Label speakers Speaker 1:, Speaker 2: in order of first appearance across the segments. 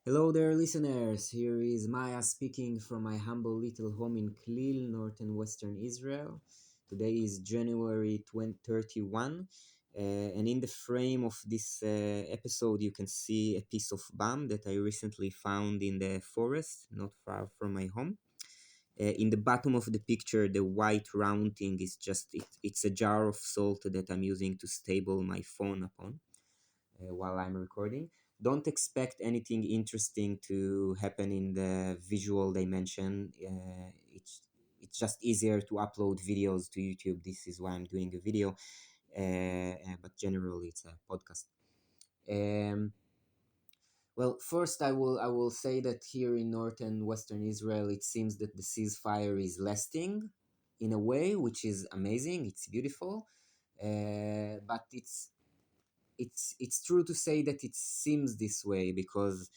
Speaker 1: Hello there, listeners. Here is Maya speaking from my humble little home in Klil, northern western Israel. Today is January 31, and in the frame of this episode, you can see a piece of bam that I recently found in the forest, not far from my home. In the bottom of the picture, the white round thing is it's a jar of salt that I'm using to stable my phone upon while I'm recording. Don't expect anything interesting to happen in the visual dimension. It's just easier to upload videos to YouTube. This is why I'm doing a video, but generally it's a podcast. Um, well, first I will say that here in north and western Israel, it seems that the ceasefire is lasting in a way, which is amazing. It's beautiful, but it's true to say that it seems this way because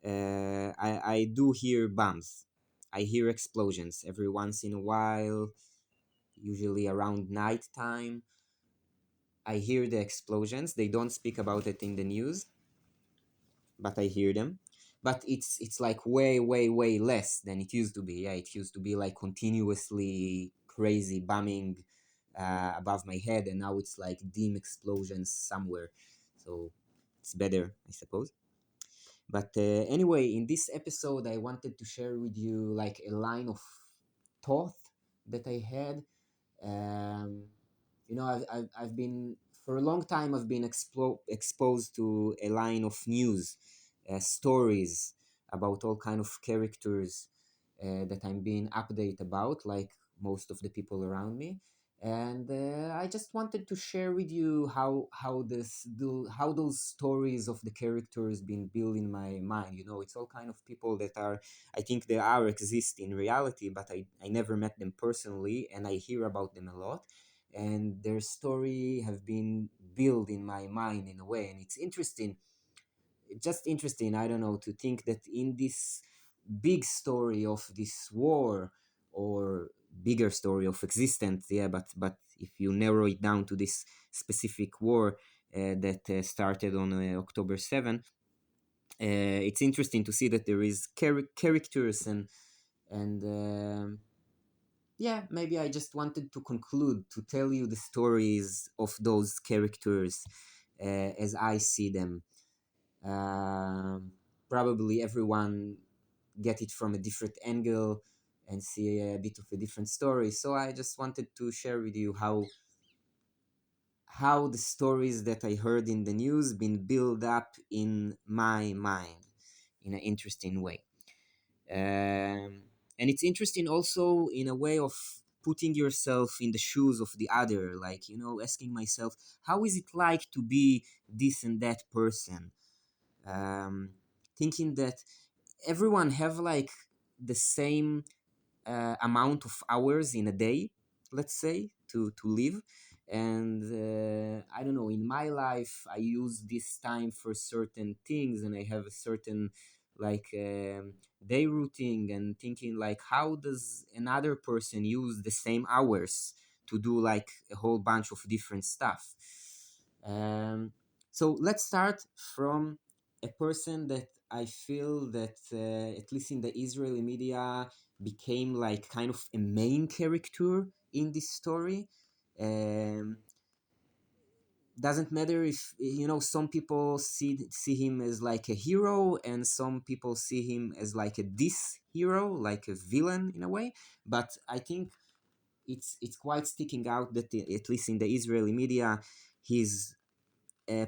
Speaker 1: I do hear bombs. I hear explosions every once in a while, usually around night time. I hear the explosions. They don't speak about it in the news, but I hear them. But it's like way less than it used to be. Yeah, it used to be like continuously crazy bombing above my head, and now it's like dim explosions somewhere. So it's better, I suppose. But anyway, in this episode, I wanted to share with you like a line of thought that I had. Um, I've been for a long time. I've been exposed to a line of news, stories about all kind of characters that I'm being updated about, like most of the people around me. And I just wanted to share with you how those stories of the characters been built in my mind. It's all kind of people that are, I think they are exist in reality, but I never met them personally, and I hear about them a lot, and their story have been built in my mind in a way, and it's interesting, just interesting, I don't know, to think that in this big story of this war, or bigger story of existence, yeah, but if you narrow it down to this specific war that started on October 7th, it's interesting to see that there is characters, and yeah, maybe I just wanted to conclude to tell you the stories of those characters as I see them. um, Probably everyone get it from a different angle and see a bit of a different story, so I just wanted to share with you how the stories that I heard in the news been built up in my mind in an interesting way. And it's interesting also in a way of putting yourself in the shoes of the other, like, asking myself, how is it like to be this and that person? um, Thinking that everyone have like the same amount of hours in a day, let's say, to live. And I don't know, in my life I use this time for certain things, and I have a certain like day routine, and thinking like, how does another person use the same hours to do like a whole bunch of different stuff? um, so let's start from a person that I feel that at least in the Israeli media became like kind of a main character in this story. Um, doesn't matter if, some people see him as like a hero, and some people see him as like a dis hero, like a villain in a way. But I think it's quite sticking out that at least in the Israeli media, he's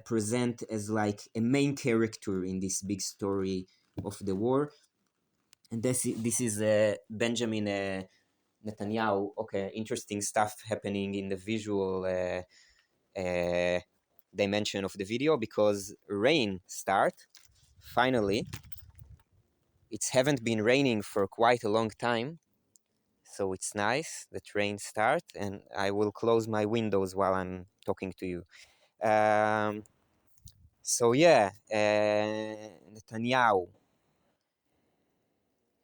Speaker 1: present as like a main character in this big story of the war. And this is Benjamin Netanyahu. Okay, interesting stuff happening in the visual dimension of the video, because rain start finally. It haven't been raining for quite a long time, so it's nice that rain start. And I will close my windows while I'm talking to you. Um, so yeah, Netanyahu.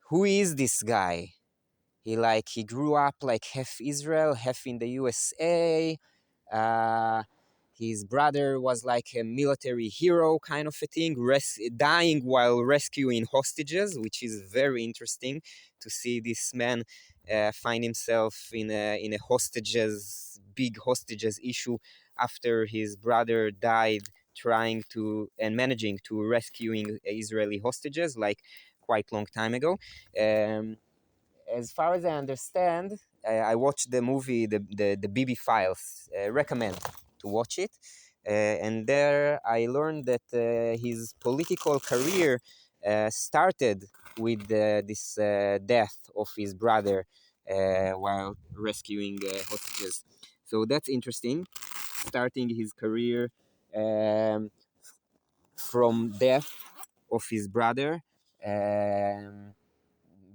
Speaker 1: Who is this guy? He grew up like half Israel, half in the USA. Uh, his brother was like a military hero kind of a thing, dying while rescuing hostages, which is very interesting to see this man find himself in a hostages big hostages issue after his brother died trying to and managing to rescuing Israeli hostages like quite long time ago. Um, as far as I understand, I watched the movie, the Bibi Files. Recommend to watch it. And there I learned that his political career started with this death of his brother while rescuing hostages. So that's interesting. Starting his career um, from death of his brother. Um,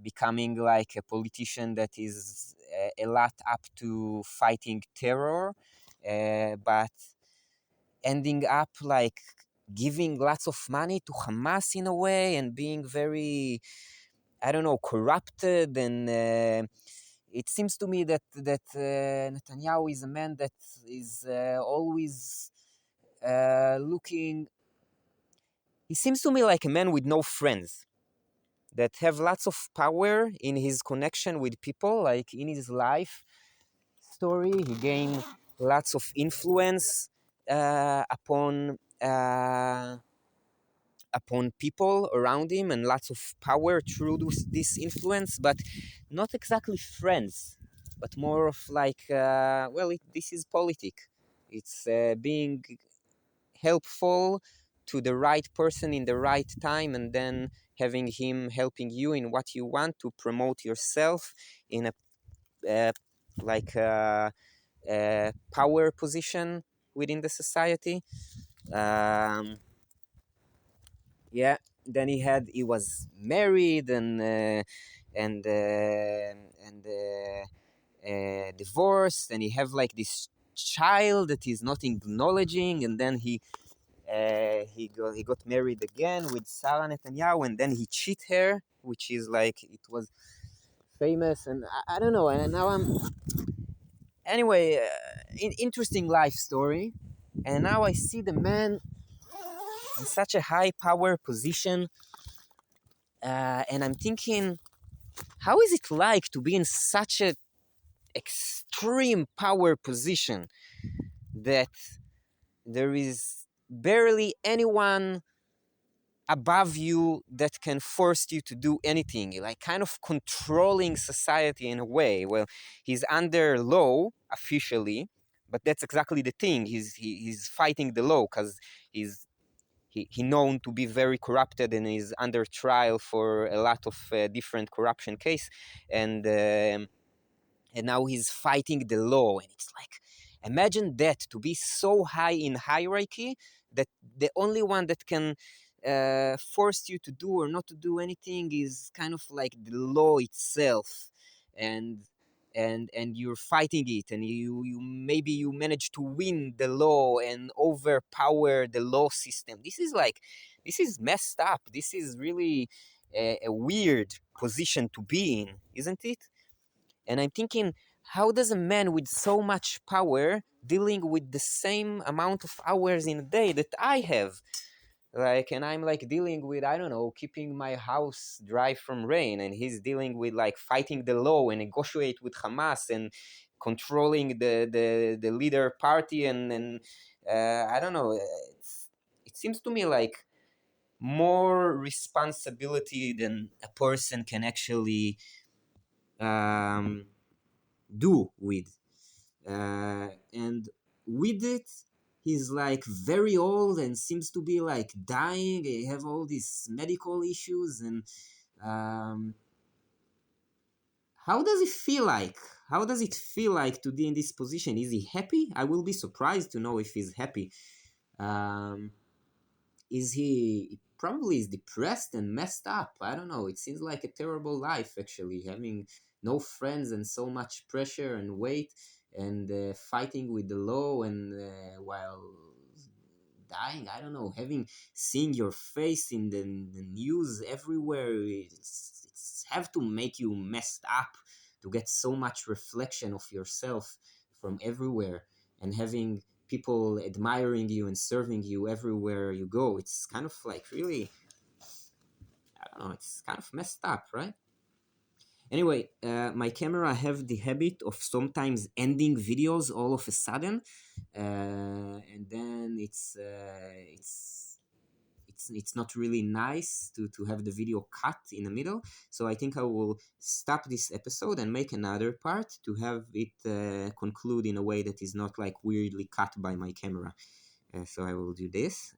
Speaker 1: Becoming like a politician that is a lot up to fighting terror, but ending up like giving lots of money to Hamas in a way and being very, I don't know, corrupted. And it seems to me that Netanyahu is a man that is always looking. He seems to me like a man with no friends that have lots of power in his connection with people, like in his life story. He gained lots of influence upon people around him and lots of power through this influence, but not exactly friends, but more of like, this is politic. It's being helpful to the right person in the right time and then having him helping you in what you want to promote yourself in a uh, like power position within the society. um, yeah, then he was married and divorced, and he have like this child that he's not acknowledging, and then he got married again with Sarah Netanyahu, and then he cheat her, which is like it was famous, and I don't know. And now I'm anyway, interesting life story, and now I see the man in such a high power position, and I'm thinking, how is it like to be in such a extreme power position that there is barely anyone above you that can force you to do anything, like kind of controlling society in a way. Well, he's under law officially, but that's exactly the thing. He's fighting the law because he's he known to be very corrupted and is under trial for a lot of different corruption case, and um, and now he's fighting the law, and it's like, imagine that, to be so high in hierarchy that the only one that can force you to do or not to do anything is kind of like the law itself, and and you're fighting it, and you maybe you manage to win the law and overpower the law system. This is messed up. This is really a weird position to be in, isn't it? And I'm thinking, how does a man with so much power dealing with the same amount of hours in a day that I have? Like, and I'm like dealing with, I don't know, keeping my house dry from rain, and he's dealing with like fighting the law and negotiate with Hamas and controlling the leader party, and I don't know. It seems to me like more responsibility than a person can actually um, do with. And with it, he's like very old and seems to be like dying. He have all these medical issues, and um, how does it feel like? How does it feel like to be in this position? Is he happy? I will be surprised to know if he's happy. Um, is he probably is depressed and messed up? I don't know. It seems like a terrible life, actually, having no friends and so much pressure and weight, and fighting with the law, and while dying, I don't know, having seeing your face in the news everywhere. It's have to make you messed up to get so much reflection of yourself from everywhere, and having people admiring you and serving you everywhere you go. It's kind of like really, I don't know, it's kind of messed up, right? Anyway, my camera have the habit of sometimes ending videos all of a sudden, and then it's not really nice to have the video cut in the middle. So I think I will stop this episode and make another part to have it conclude in a way that is not like weirdly cut by my camera. So I will do this.